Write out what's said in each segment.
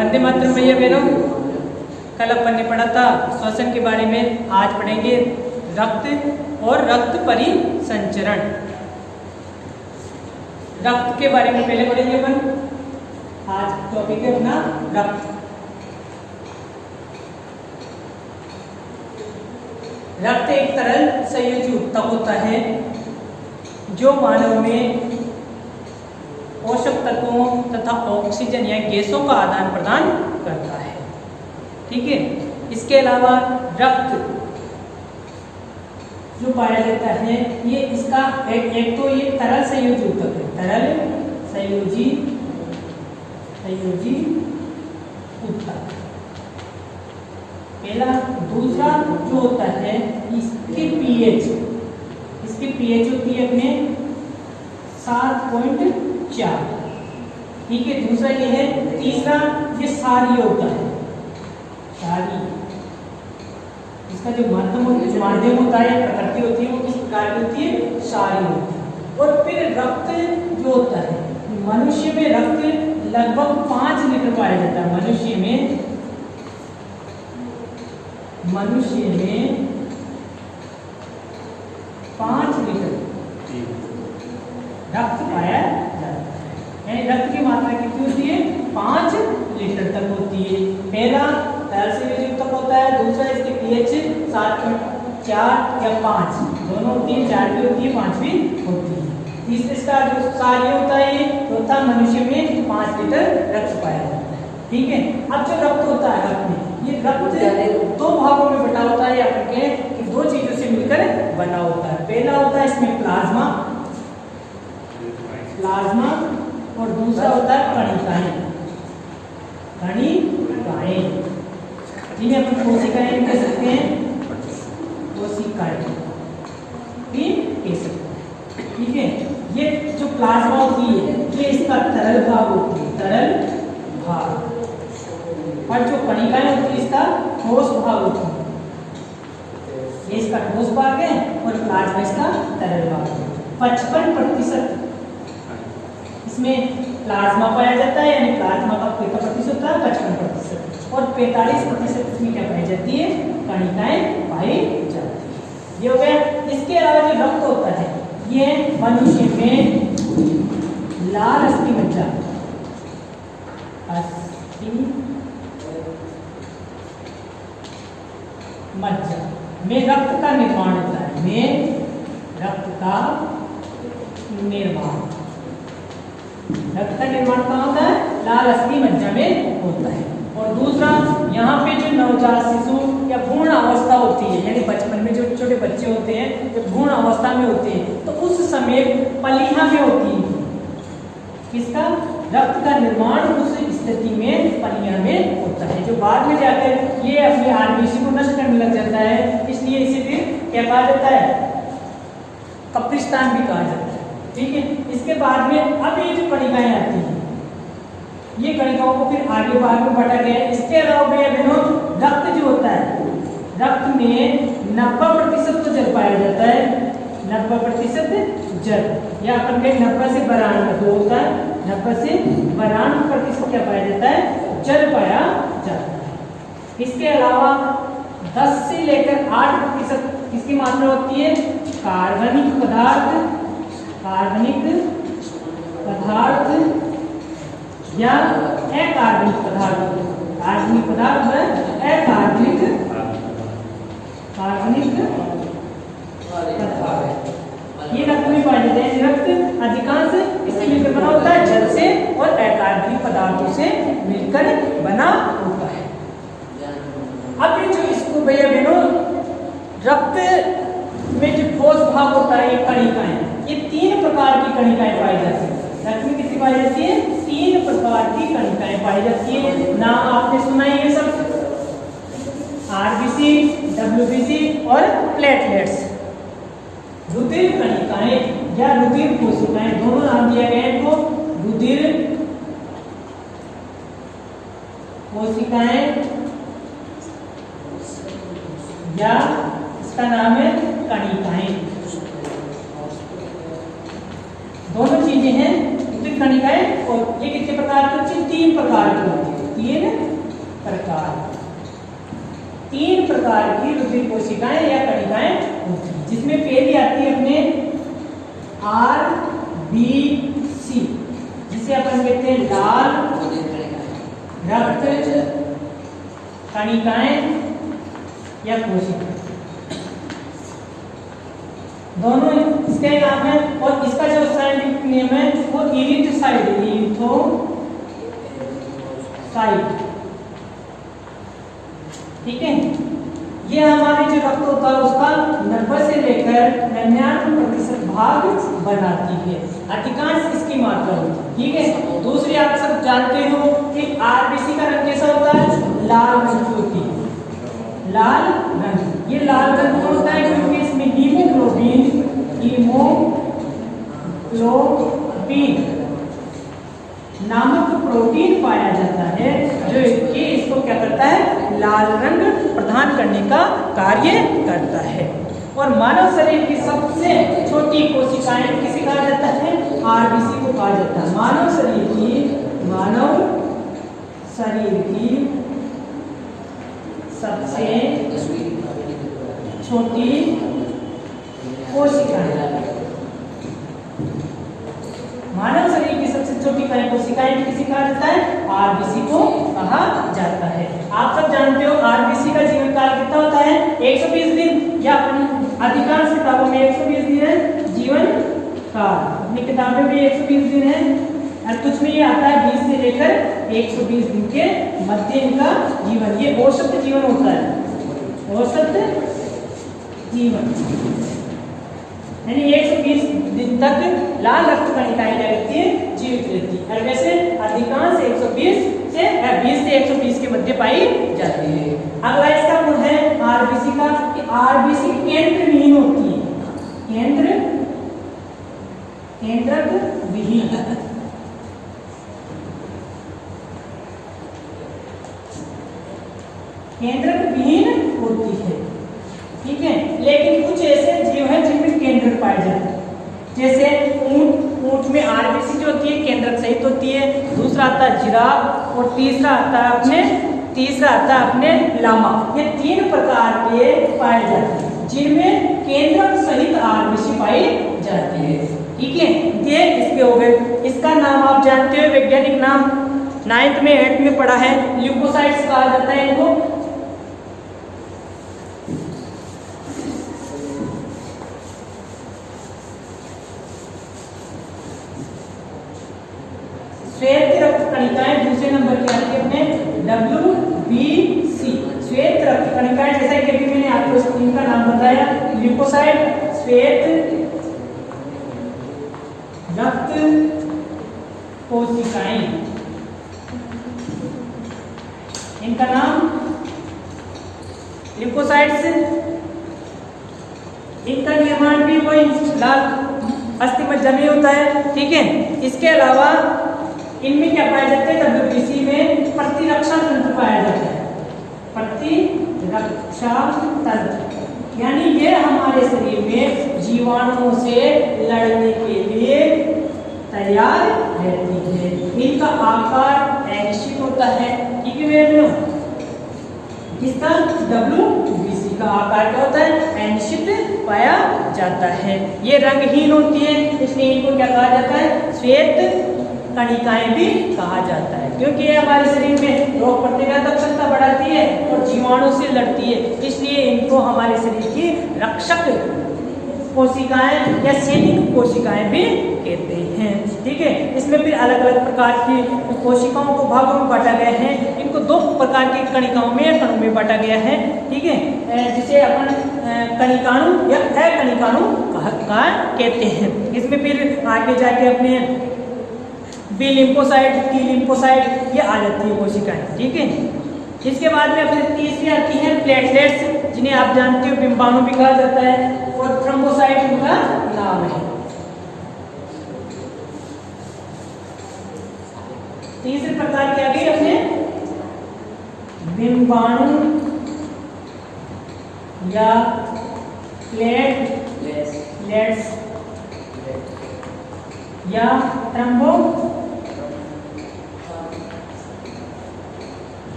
वंदे मातरम भैया बहनों। कल अपन ने पढ़ा था श्वसन के बारे में, आज पढ़ेंगे रक्त और रक्त परिसंचरण। रक्त के बारे में पहले पढ़ेंगे अपन। आज टॉपिक है अपना रक्त। रक्त एक तरल संयोजी ऊतक होता है जो मानव में पोषक तत्वों तथा ऑक्सीजन या गैसों का आदान प्रदान करता है। ठीक है। इसके अलावा रक्त जो पाया जाता है ये इसका एक तो ये तरल संयोजी ऊतक है, तरल संयोजी ऊतक पहला। दूसरा जो होता है इसकी पीएच होती है अपने 7.4। ठीक है। दूसरा ये है। तीसरा ये क्षारीय होता है, क्षारीय। इसका जो माध्यम होता है, प्रकृति होती है, वो किस प्रकार की होती है? क्षारीय होती है। और फिर रक्त जो होता है, मनुष्य में रक्त लगभग 5 लीटर पाया जाता है। मनुष्य में 5 लीटर रक्त पाया जाता है। यानी रक्त की मात्रा कितनी होती है? 5 लीटर तक होती है। पहला तरल संयोजी ऊतक होता है, दूसरा इसकी पीएच 7.4 या 5 दोनों होती है, 4 भी होती है, 5 भी होती है। तीसरा जो क्षारीय होता है, चौथा मनुष्य में 5 लीटर रक्त पाया जाता है। ठीक है। अब जो रक्त होता है रक्त में, ये रक्त 2 भागों में बटा होता है, या फिर कि 2 चीजों से मिलकर बना होता है। पहला होता है इसमें प्लाज्मा, और दूसरा होता है कणिकाएं, जिन्हें अपन कोशिकाएं कह सकते हैं, कोशिकाएं भी कह सकते हैं। ठीक है। ये जो प्लाज्मा होती है ये इसका तरल भाग होती है, तरल भाग। और जो कणिकाएं होती है इसका ठोस भाग होता है। ये इसका ठोस भाग है और प्लाज्मा इसका तरल भाग है। 55% इसमें प्लाज्मा पाया जाता है, यानी प्लाज्मा का कितना प्रतिशत होता है? 55%। और 45% इसमें क्या पाई जाती है? कणिकाएं पाई जाती है। ये हो गया। इसके अलावा जो रक्त होता है ये मनुष्य में लाल अस्थि मज्जा में रक्त का निर्माण होता है, रक्त का निर्माण कहाँ होता है? लाल अस्थि मज्जा में होता है। और दूसरा यहाँ पे जो नवजात शिशु या भ्रूण अवस्था होती है, यानी बचपन में जो छोटे बच्चे होते हैं, जो भ्रूण अवस्था में होते हैं, तो उस समय पलिया में होती है। किसका? रक्त का निर्माण उस स्थिति में पलिया में होता है, जो बाद में जाकर ये अपनी आरबीसी को नष्ट करने लग जाता है। इसलिए इसे फिर क्या कहा जाता है? कब्रिस्तान भी कहा जाता है। ठीक है। इसके बाद में अब ये जो कणिकाएं आती हैं, ये कणिकाओं को फिर आगे भाग में बांटा गया है। इसके अलावा बहनों रक्त जो होता है, रक्त में 90% तो जल पाया जाता है, 90% जल, या अपन कहें 90 से 92 जो होता है, 90 से 92% क्या पाया जाता है? जल पाया जाता है। इसके अलावा 10 से लेकर 8% किसकी मात्रा होती है? कार्बनिक पदार्थ या अकार्बनिक पदार्थ। कार्बनिक पदार्थ है अकार्बनिक पदार्थ। ये रक्त में पाए जाते हैं। रक्त अधिकांश इससे मिलकर बना होता है, जल से और अकार्बनिक पदार्थों से मिलकर बना होता है। अब ये जो इसको भैया बहनों रक्त में जो ठोस भाग होता है, ये कणिकाएं, ये 3 प्रकार की कणिकाएं पाई जाती है। रक्त में कितनी पाई जाती है? 3 प्रकार की कणिकाएं पाई जाती है। नाम आपने सुना ही है सब, आरबीसी, डब्ल्यूबीसी और प्लेटलेट्स। रुधिर कणिकाएं या रुधिर कोशिकाएं, दोनों नाम दिया गया है इनको। रुधिर कोशिकाएं या इसका नाम है कणिकाएं। दोनों चीजें हैं, रुधिर कणिकाएं। और ये कितने प्रकार की होती है? 3 प्रकार की होती है। तीन प्रकार की रुधिर कोशिकाएं या कणिकाएं होती हैं, जिसमें पहली आती है अपने RBC, जिसे अपन कहते हैं लाल रक्त कणिकाएं या कोशिकाएं। दोनों इसके नाम है, और इसका जो साइंटिफिक नेम है वो इरिथोसाइट। ठीक है, ये हमारे जो रक्त होता है उसका 90 से लेकर 99% भाग बनाती है, अधिकांश इसकी मात्रा होती है। ठीक है, दूसरी आप सब जानते हो कि आरबीसी का रंग कैसा होता है, लाल रंग की होती है, लाल रंग। ये लाल रंग होता है क्योंकि इसमें हीमोग्लोबिन नामक प्रोटीन पाया जाता है, जो कि इसको क्या करता है, लाल रंग प्रदान करने का कार्य करता है। और मानव शरीर की सबसे छोटी कोशिकाएं किसे कहा जाता है, आरबीसी को कहा जाता है। मानव शरीर की सबसे छोटी कोशिकाएं, मानव शरीर की सबसे छोटी कोशिकाएं किसे कहा जाता है, आरबीसी को कहा जाता है। आप सब जानते हो आरबीसी का जीवन काल कितना होता है, 120 दिन, या अपनी अधिकांश किताबों में 120 दिन है जीवन काल, अपनी किताबों में 120 दिन है, और कुछ में ये आता है 20 से लेकर 120 दिन के मध्य इनका जीवन, ये औसत जीवन होता है, औसत जीवन, यानी 120 दिन तक लाल रक्त कणिकाएं रहती है, जीवित रहती है। और वैसे अधिकांश 120 से 20 से 120 के मध्य पाई जाती है। अगला इसका गुण है आरबीसी का कि आरबीसी केंद्र विहीन होती है, केंद्रक विहीन, केंद्रक विहीन होती है। ठीक है, लेकिन कुछ ऐसे जीव हैं जिनमें केंद्रक पाए जाते हैं, जैसे ऊंट में आरबीसी जो होती है केंद्रक सहित होती है, दूसरा आता है जिराफ, और तीसरा आता है अपने लामा। ये 3 प्रकार के पाए जाते हैं जिनमें केंद्रक सहित आरबीसी पाई जाती है। ठीक है, ये इसके हो गए। इसका नाम आप जानते हो, वैज्ञानिक नाम 9th में 8th में पढ़ा है, ल्यूकोसाइट्स कहा जाता है इनको। श्वेत रक्त कणिकाएं दूसरे नंबर की आती है अपने WBC, श्वेत रक्त कणिकाएं, जैसा कि अभी मैंने आपको स्क्रीन का नाम बताया, ल्यूकोसाइट, श्वेत रक्त कोशिकाएं, इनका नाम ल्यूकोसाइट्स। इनका निर्माण भी वही लाल अस्थिमज्जा में होता है। ठीक है, इसके अलावा इनमें क्या पाया जाता है, WBC में प्रतिरक्षा तंत्र पाया जाता है, प्रतिरक्षा तंत्र, यानी ये हमारे शरीर में जीवाणुओं से लड़ने के लिए तैयार रहती है। इनका आकार अनिश्चित होता है। ठीक है, इसका WBC का आकार क्या होता है, अनिश्चित पाया जाता है। ये रंगहीन होती है, इसलिए इनको क्या कहा जाता है, श्वेत कणिकाएं भी कहा जाता है, क्योंकि ये हमारे शरीर में रोग प्रतिरोधक क्षमता बढ़ाती है और जीवाणु से लड़ती है, इसलिए इनको हमारे शरीर की रक्षक कोशिकाएं या सैनिक कोशिकाएं भी कहते हैं। ठीक है, इसमें फिर अलग अलग प्रकार की कोशिकाओं को भागों में बांटा गया है। इनको 2 प्रकार की कणिकाओं में या कणों में बांटा गया है। ठीक है, जिसे अपन कणिकाणु या अकणिकाणु कहते हैं। इसमें फिर आगे जाके अपने बी लिम्फोसाइट, टी लिम्फोसाइट ये आ जाती है कोशिकाएं। ठीक है, इसके बाद में अपने तीसरी आती है प्लेटलेट्स, जिन्हें आप जानते हो बिंबाणु भी कहा जाता है, और थ्रोम्बोसाइट उनका नाम है। तीसरे प्रकार की आ गई अपने बिंबाणु या प्लेटलेट्स या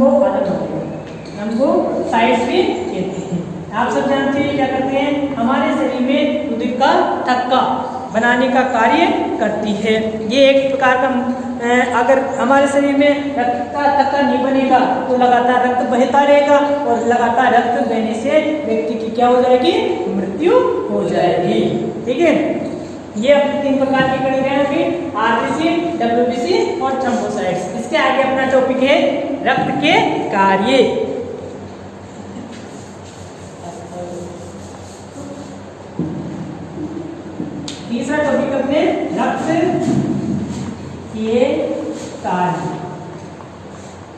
को अलग हो जाएगा, हमको साइड्स भी कहते हैं। आप सब जानते हैं क्या करते हैं, हमारे शरीर में दूध का थक्का बनाने का कार्य करती है। ये एक प्रकार का अगर हमारे शरीर में रक्त का थक्का नहीं बनेगा तो लगातार रक्त बहता रहेगा और लगातार रक्त बहने से व्यक्ति की क्या हो जाएगी, मृत्यु हो जाएगी। ठीक है, ये अपने 3 प्रकार की कड़ी हैं अभी, आरबीसी, डब्ल्यूबीसी और थ्रोम्बोसाइट्स। इसके आगे अपना टॉपिक है रक्त के कार्य। तीसरा टॉपिक अपने रक्त के कार्य।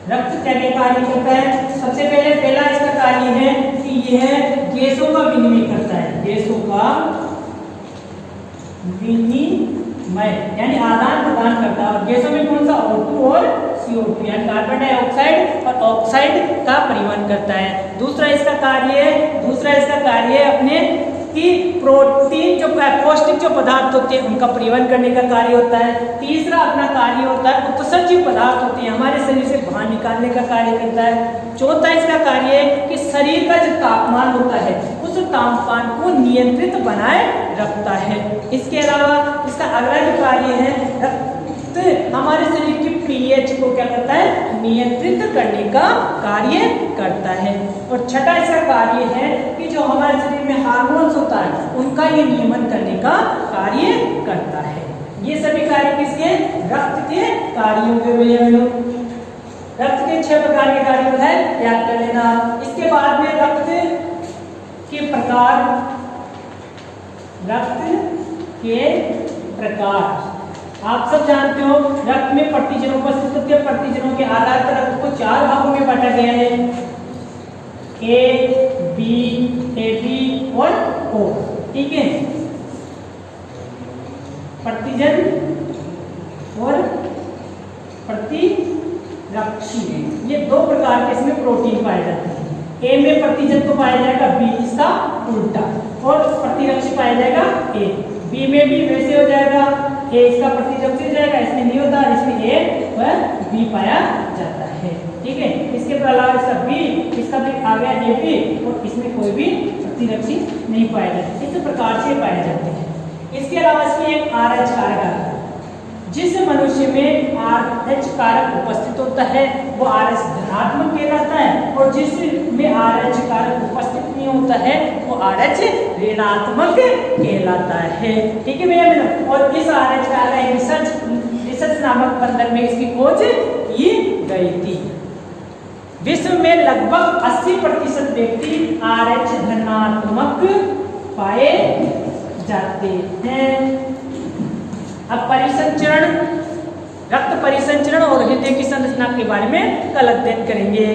रक्त क्या क्या कार्य करता है? सबसे पहला इसका कार्य है कि यह गैसों का विनिमय करता है, गैसों का विनिमय यानी आदान प्रदान करता है। और गैसों में कौन सा, O2 और CO2 यानी कार्बन डाइऑक्साइड और ऑक्साइड का परिवहन करता है। दूसरा इसका कार्य है अपने कि प्रोटीन जो पौष्टिक जो पदार्थ होते हैं उनका परिवहन करने का कार्य होता है। तीसरा अपना कार्य होता है उत्सर्जित पदार्थ होते हैं हमारे शरीर से बाहर निकालने का कार्य करता है। चौथा इसका कार्य है कि शरीर का जो तापमान होता है उस तापमान को नियंत्रित बनाए रखता है। इसके अलावा इसका अगला जो कार्य है रक्त हमारे शरीर की पीएच को क्या करता है, नियंत्रित करने का कार्य करता है। और छठा इसका कार्य है कि जो हमारे शरीर में हार्मोन्स होता है उनका ये नियमन करने का कार्य करता है। ये सभी कार्य किसके, रक्त के कार्यों के हुए। रक्त के 6 प्रकार के कार्य बताए, याद कर लेना। इसके बाद में रक्त के प्रकार, रक्त के प्रकार आप सब जानते हो रक्त में प्रतिजन उपस्थित होते हैं। प्रतिजनों के आधार पर रक्त को 4 भागों में बांटा गया है, ए, बी, AB और O। ठीक है, प्रतिजन और प्रतिरक्षी, ये 2 प्रकार के इसमें प्रोटीन पाए जाते हैं। ए में प्रतिजन तो पाया जाएगा बी इसका उल्टा, और प्रतिरक्षी पाया जाएगा ए। बी में भी वैसे हो जाएगा, ए इसका प्रतिरक्षी हो जाएगा, इसमें नहीं होता, इसमें ए व बी पाया जाता है। ठीक है, इसके अलावा इसका बी, इसका भी आ गया ए बी, और इसमें कोई भी प्रतिरक्षी नहीं पाया जाता। इस प्रकार से पाए जाते हैं। इसके अलावा इसमें एक RH कारक आता है। जिस मनुष्य में RH कारक उपस्थित होता है वो RH धनात्मक कहलाता है, और जिसमें RH कारक उपस्थित नहीं होता है वो RH ऋणात्मक कहलाता है। ठीक है भैया। और इस RH कारक रिसर्च नामक बंदर में इसकी खोज की गई थी। विश्व में लगभग 80% व्यक्ति RH धनात्मक पाए जाते हैं। अब परिसंचरण, रक्त परिसंचरण और हृदय की संरचना के बारे में कल अध्ययन करेंगे।